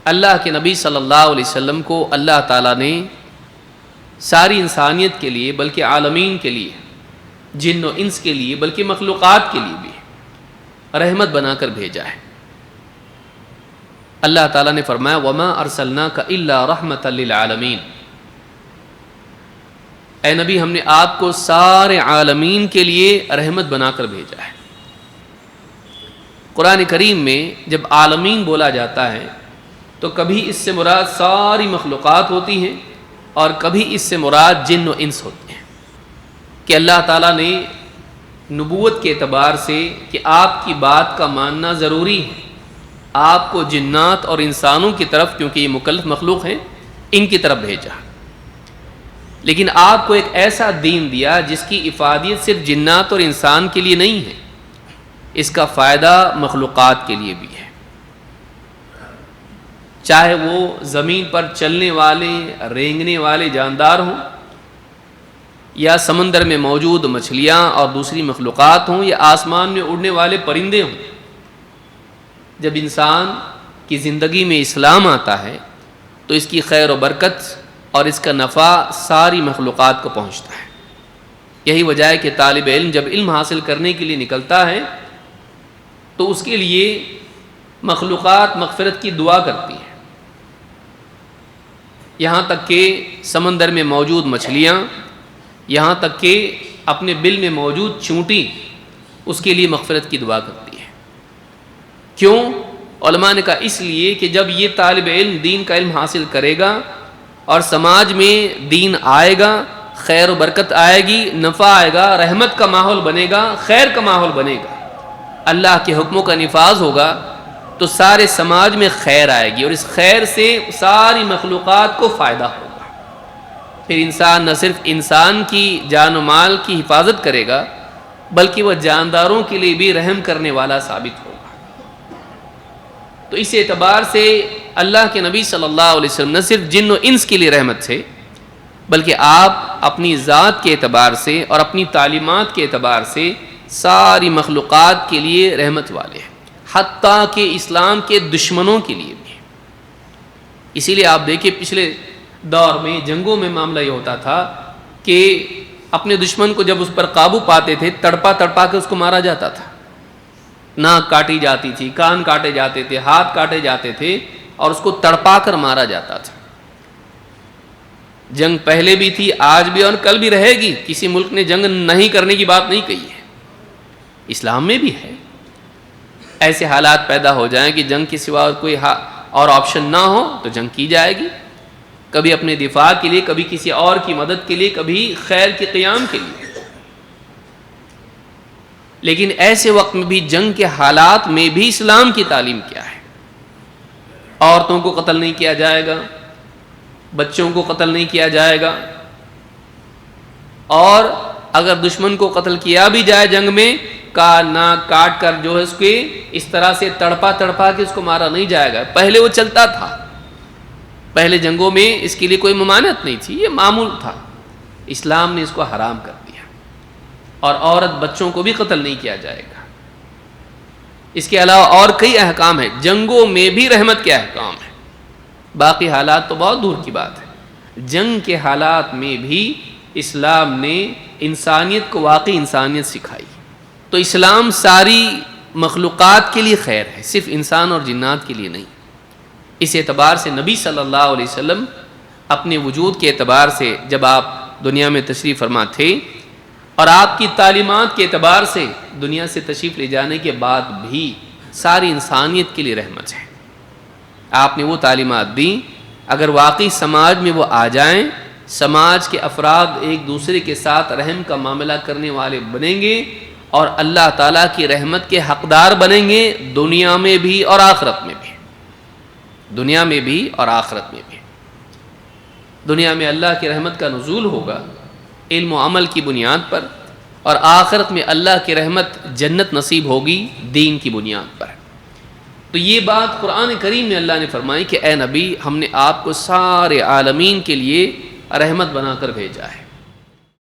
اللہ کے نبی صلی اللہ علیہ وسلم کو اللہ تعالیٰ نے ساری انسانیت کے لیے، بلکہ عالمین کے لیے، جن و انس کے لیے، بلکہ مخلوقات کے لیے بھی رحمت بنا کر بھیجا ہے۔ اللہ تعالیٰ نے فرمایا وَمَا أَرْسَلْنَاكَ إِلَّا رَحْمَةً لِّلْعَالَمِينَ، اے نبی ہم نے آپ کو سارے عالمین کے لیے رحمت بنا کر بھیجا ہے۔ قرآن کریم میں جب عالمین بولا جاتا ہے تو کبھی اس سے مراد ساری مخلوقات ہوتی ہیں اور کبھی اس سے مراد جن و انس ہوتے ہیں، کہ اللہ تعالیٰ نے نبوت کے اعتبار سے کہ آپ کی بات کا ماننا ضروری ہے، آپ کو جنات اور انسانوں کی طرف، کیونکہ یہ مکلف مخلوق ہیں، ان کی طرف بھیجا، لیکن آپ کو ایک ایسا دین دیا جس کی افادیت صرف جنات اور انسان کے لیے نہیں ہے، اس کا فائدہ مخلوقات کے لیے بھی ہے، چاہے وہ زمین پر چلنے والے رینگنے والے جاندار ہوں، یا سمندر میں موجود مچھلیاں اور دوسری مخلوقات ہوں، یا آسمان میں اڑنے والے پرندے ہوں۔ جب انسان کی زندگی میں اسلام آتا ہے تو اس کی خیر و برکت اور اس کا نفع ساری مخلوقات کو پہنچتا ہے۔ یہی وجہ ہے کہ طالب علم جب علم حاصل کرنے کے لیے نکلتا ہے تو اس کے لیے مخلوقات مغفرت کی دعا کرتی ہیں، یہاں تک کہ سمندر میں موجود مچھلیاں، یہاں تک کہ اپنے بل میں موجود چونٹی اس کے لیے مغفرت کی دعا کرتی ہے۔ کیوں؟ علماء نے کہا اس لیے کہ جب یہ طالب علم دین کا علم حاصل کرے گا اور سماج میں دین آئے گا، خیر و برکت آئے گی، نفع آئے گا، رحمت کا ماحول بنے گا، خیر کا ماحول بنے گا، اللہ کے حکموں کا نفاذ ہوگا، تو سارے سماج میں خیر آئے گی اور اس خیر سے ساری مخلوقات کو فائدہ ہوگا۔ پھر انسان نہ صرف انسان کی جان و مال کی حفاظت کرے گا بلکہ وہ جانداروں کے لیے بھی رحم کرنے والا ثابت ہوگا۔ تو اس اعتبار سے اللہ کے نبی صلی اللہ علیہ وسلم نہ صرف جن و انس کے لیے رحمت تھے، بلکہ آپ اپنی ذات کے اعتبار سے اور اپنی تعلیمات کے اعتبار سے ساری مخلوقات کے لیے رحمت والے ہیں، حتیٰ کہ اسلام کے دشمنوں کے لیے بھی۔ اسی لیے آپ دیکھیں پچھلے دور میں جنگوں میں معاملہ یہ ہوتا تھا کہ اپنے دشمن کو جب اس پر قابو پاتے تھے تڑپا تڑپا کے اس کو مارا جاتا تھا، ناک کاٹی جاتی تھی، کان کاٹے جاتے تھے، ہاتھ کاٹے جاتے تھے اور اس کو تڑپا کر مارا جاتا تھا۔ جنگ پہلے بھی تھی، آج بھی اور کل بھی رہے گی، کسی ملک نے جنگ نہیں کرنے کی بات نہیں کہی ہے، اسلام میں بھی ہے۔ ایسے حالات پیدا ہو جائیں کہ جنگ کے سوا کوئی اور آپشن نہ ہو تو جنگ کی جائے گی، کبھی اپنے دفاع کے لیے، کبھی کسی اور کی مدد کے لیے، کبھی خیر کے قیام کے لیے۔ لیکن ایسے وقت میں بھی جنگ کے حالات میں بھی اسلام کی تعلیم کیا ہے؟ عورتوں کو قتل نہیں کیا جائے گا، بچوں کو قتل نہیں کیا جائے گا، اور اگر دشمن کو قتل کیا بھی جائے جنگ میں ناک کاٹ کر جو ہے اس کے اس طرح سے تڑپا تڑپا کے اس کو مارا نہیں جائے گا۔ پہلے وہ چلتا تھا، پہلے جنگوں میں اس کے لیے کوئی ممانعت نہیں تھی، یہ معمول تھا، اسلام نے اس کو حرام کر دیا۔ اور عورت بچوں کو بھی قتل نہیں کیا جائے گا۔ اس کے علاوہ اور کئی احکام ہیں، جنگوں میں بھی رحمت کے احکام ہیں، باقی حالات تو بہت دور کی بات ہے۔ جنگ کے حالات میں بھی اسلام نے انسانیت کو واقعی انسانیت سکھائی۔ تو اسلام ساری مخلوقات کے لیے خیر ہے، صرف انسان اور جنات کے لیے نہیں۔ اس اعتبار سے نبی صلی اللہ علیہ وسلم اپنے وجود کے اعتبار سے جب آپ دنیا میں تشریف فرما تھے اور آپ کی تعلیمات کے اعتبار سے دنیا سے تشریف لے جانے کے بعد بھی ساری انسانیت کے لیے رحمت ہے۔ آپ نے وہ تعلیمات دیں، اگر واقعی سماج میں وہ آ جائیں، سماج کے افراد ایک دوسرے کے ساتھ رحم کا معاملہ کرنے والے بنیں گے اور اللہ تعالیٰ کی رحمت کے حقدار بنیں گے، دنیا میں بھی اور آخرت میں بھی، دنیا میں بھی اور آخرت میں بھی۔ دنیا میں اللہ کی رحمت کا نزول ہوگا علم و عمل کی بنیاد پر، اور آخرت میں اللہ کی رحمت جنت نصیب ہوگی دین کی بنیاد پر۔ تو یہ بات قرآن کریم میں اللہ نے فرمائی کہ اے نبی ہم نے آپ کو سارے عالمین کے لیے رحمت بنا کر بھیجا ہے۔